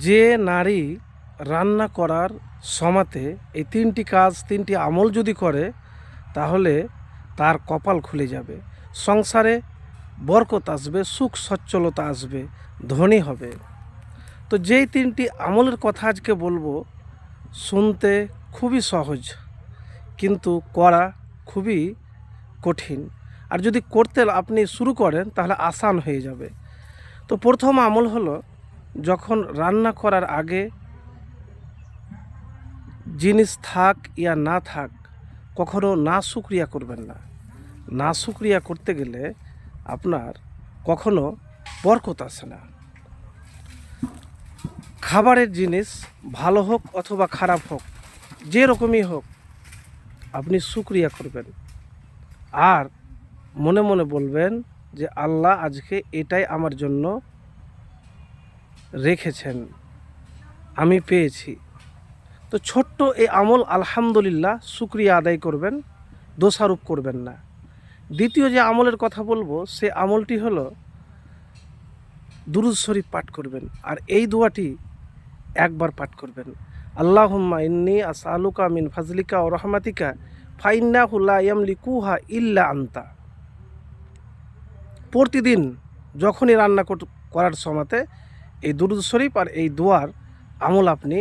যে নারী রান্না করার সময়তে এই তিনটি কাজ, তিনটি আমল যদি করে, তাহলে তার কপাল খুলে যাবে, সংসারে বরকত আসবে, সুখ সচ্ছলতা আসবে, ধনী হবে। তো যেই তিনটি আমলের কথা আজকে বলবো, শুনতে খুবই সহজ কিন্তু করা খুবই কঠিন। আর যদি করতে আপনি শুরু করেন তাহলে আসান হয়ে যাবে। তো প্রথম আমল হলো, যখন রান্না করার আগে জিনিস থাক ইয়া না থাক, কখনো না শুকরিয়া করবেন না। না শুকরিয়া করতে গেলে আপনার কখনো বরকত আসে না। খাবারের জিনিস ভালো হোক অথবা খারাপ হোক, যে রকমই হোক, আপনি শুকরিয়া করবেন আর মনে মনে বলবেন যে আল্লাহ আজকে এটাই আমার জন্য রেখেছেন, আমি পেয়েছি। তো ছোট্ট এই আমল আলহামদুলিল্লাহ শুকরিয়া আদায় করবেন, দোষারোপ করবেন না। দ্বিতীয় যে আমলের কথা বলবো, সে আমলটি হলো দুরূদ শরীফ পাঠ করবেন। আর এই দোয়াটি একবার পাঠ করবেন, আল্লাহুম্মা ইন্নী আসআলুকা মিন ফাজলিকা ওয়া রাহমাতিকা ফাইন্নাহু লা ইয়ামলিকুহা ইল্লা আনতা। প্রতিদিন যখনই রান্না করার সময়তে এই দুরূদ শরীফ আর এই দোয়ার আমল আপনি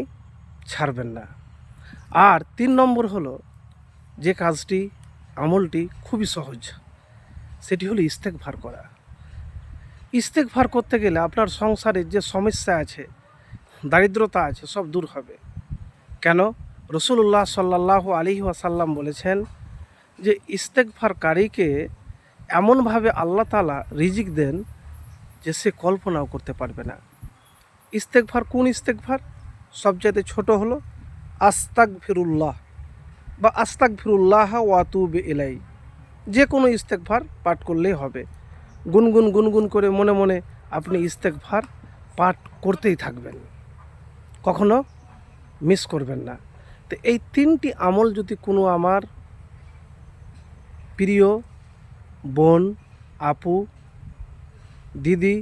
ছাড়বেন না। আর 3 নম্বর হলো, যে কাজটি, আমলটি খুবই সহজ, সেটি হলো ইস্তেগফার করা। ইস্তেগফার করতে গেলে আপনার সংসারে যে সমস্যা আছে, দারিদ্রতা আছে, সব দূর হবে। কেন? রাসূলুল্লাহ সাল্লাল্লাহু আলাইহি ওয়াসাল্লাম বলেছেন যে ইস্তেগফারকারীকে এমনভাবে আল্লাহ তাআলা রিজিক দেন যে সে কল্পনাও করতে পারবে না। ইস্তেগফার কোন ইস্তেগফার? সবচাইতে ছোট হলো আস্তাগফিরুল্লাহ বা আস্তাগফিরুল্লাহ ওয়া আতুবু ইলাই। যে কোনো ইস্তেগফার পাঠ করলেই হবে। গুনগুন গুনগুন করে মনে মনে আপনি ইস্তেগফার পাঠ করতেই থাকবেন, কখনো মিস করবেন না। তো এই 3টি আমল যদি কোনো আমার প্রিয় বোন, আপু, দিদি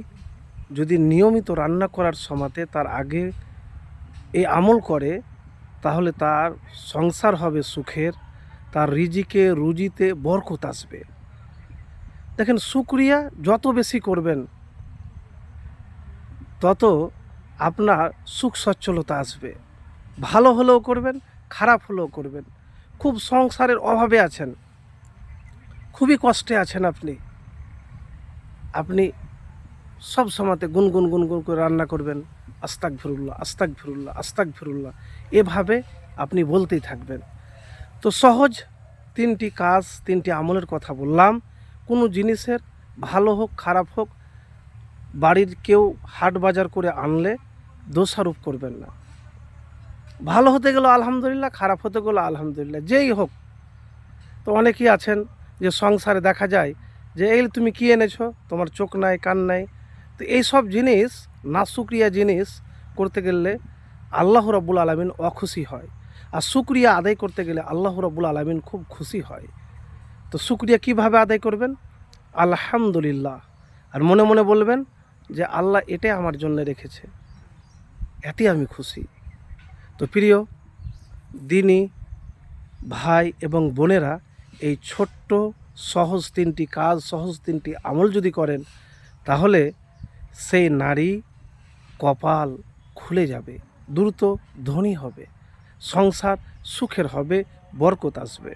যদি নিয়মিত রান্না করার সময়তে তার আগে এই আমল করে, তাহলে তার সংসার হবে সুখের, তার রিজিকে রুজিতে বরকত আসবে। দেখেন, শুকরিয়া যত বেশি করবেন তত আপনার সুখ সচ্ছলতা আসবে। ভালো হলেও করবেন, খারাপ হলেও করবেন। খুব সংসারের অভাবে আছেন, খুবই কষ্টে আছেন, আপনি সব সময়তে গুনগুন গুনগুন করে রান্না করবেন, আস্তাগফিরুল্লাহ আস্তাগফিরুল্লাহ আস্তাগফিরুল্লাহ, এভাবে আপনি বলতেই থাকবেন। তো সহজ 3টি কাজ, 3টি আমলের কথা বললাম। কোনো জিনিসের ভালো হোক খারাপ হোক, বাড়ির কেউ হাট বাজার করে আনলে দোষারোপ করবেন না। ভালো হতে গেল আলহামদুলিল্লাহ, খারাপ হতে গেল আলহামদুলিল্লাহ, যেই হোক। তো অনেকেই আছেন যে সংসারে দেখা যায় যে এই তুমি কী এনেছো, তোমার চোখ নাই কান নাই। তো এই সব জিনিস, নাশুক্রিয়া জিনিস করতে গেলে আল্লাহ রাব্বুল আলামিন অখুশি হয়, আর শুকরিয়া আদায় করতে গেলে আল্লাহ রাব্বুল আলামিন খুব খুশি হয়। তো শুকরিয়া কিভাবে আদায় করবেন? আলহামদুলিল্লাহ, আর মনে মনে বলবেন যে আল্লাহ এটাই আমার জন্য রেখেছে, এতেই আমি খুশি। তো প্রিয় দিনী ভাই এবং বোনেরা, এই ছোট্ট সহজ 3টি কাজ, সহজ 3টি আমল যদি করেন, তাহলে সেই নারী কপাল খুলে যাবে, দ্রুত ধনী হবে, সংসার সুখের হবে, বরকত আসবে।